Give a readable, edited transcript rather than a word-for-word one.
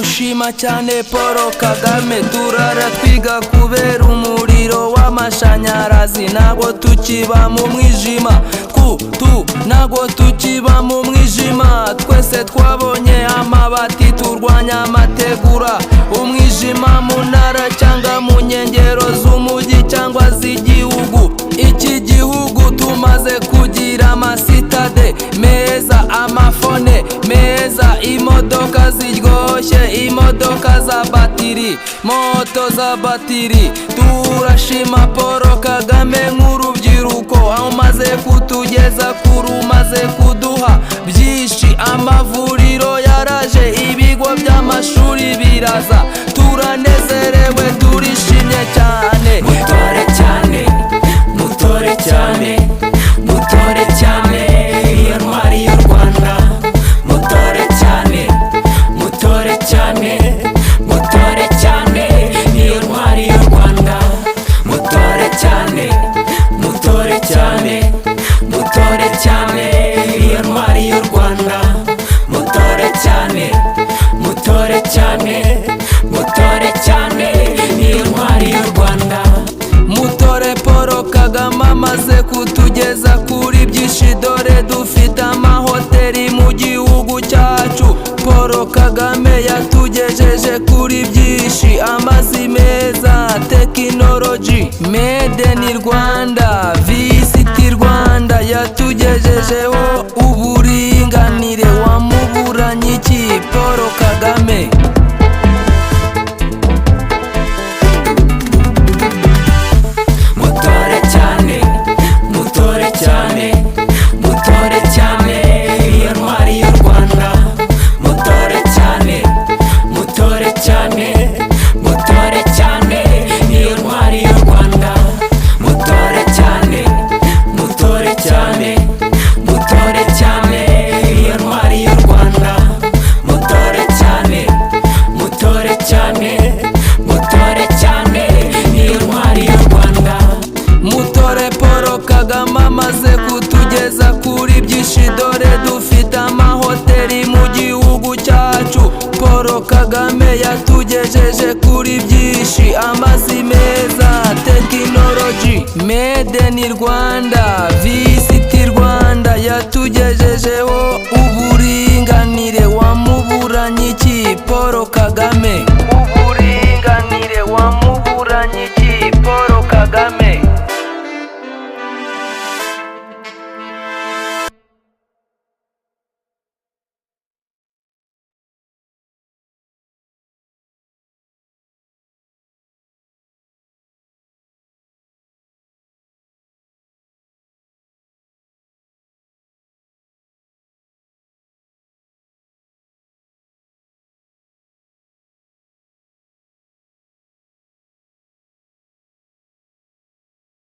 turamushima cyane Paul Kagame. Turara twiga kubera umuriro w'amashanyarazi, ntabwo tukiba mu mwijima, ntabwo tukiba mu mwijima. Twese twabonye amabati, turwanya amategura. Umwijima mu ntara cyangwa mu nkengero z'umujyi cyangwa z'igihugu. Iki gihugu tumaze kugira amasitade meza, amafone meza, imodoka ziryoshye, imodoka za batiri, moto za batiri. Turashima Paul Kagame nk'urubyiruko, aho umaze kutugeza kure, umaze kuduha byinshi. Amavuriro yaraje, ibigo by'amashuri biraza, turanezerewe, turishimye cyane. Mutore cyane, mutore cyane, mutore cyane, iyo ntwari y'u Rwanda. Mutore cyane, mutore cyane, mutore cyane, iyo ntwari y'u Rwanda. Mutore cyane, mutore cyane, mutore cyane, iyo ntwari y'u Rwanda. Mutore cyane, mutore cyane, mutore cyane, iyo ntwari y'u Rwanda. Mutore Paul Kagame amaze kutugeza kuri byinshi, dore dufite amahoteli mu gihugu cyacu. Paul Kagame yatugejeje kuri byinshi, amazi meza, tekinoloji, made in Rwanda, visit Rwanda. Yatugejejeho uburinganire, wamuburanye iki Paul Kagame? Mutore cyane, mutore cyane, mutore cyane, iyo ntwari y'u Rwanda. Mutore cyane, mutore cyane, mutore cyane, iyo ntwari y'u Rwanda. Mutore cyane, mutore cyane, mutore cyane, iyo ntwari y'u Rwanda. Mutore cyane, mutore cyane, mutore cyane, iyo ntwari y'u Rwanda. Mutore Paul Kagame amaze kutugeza kuri byinshi, dore dufite amahoteli mu gihugu cyacu. Paul Kagame yatugejeje kuri byinshi, amazi meza, tekinoloji, made in Rwanda, visit Rwanda. Yatugejejeho uburinganire, wamuburanye iki Paul Kagame?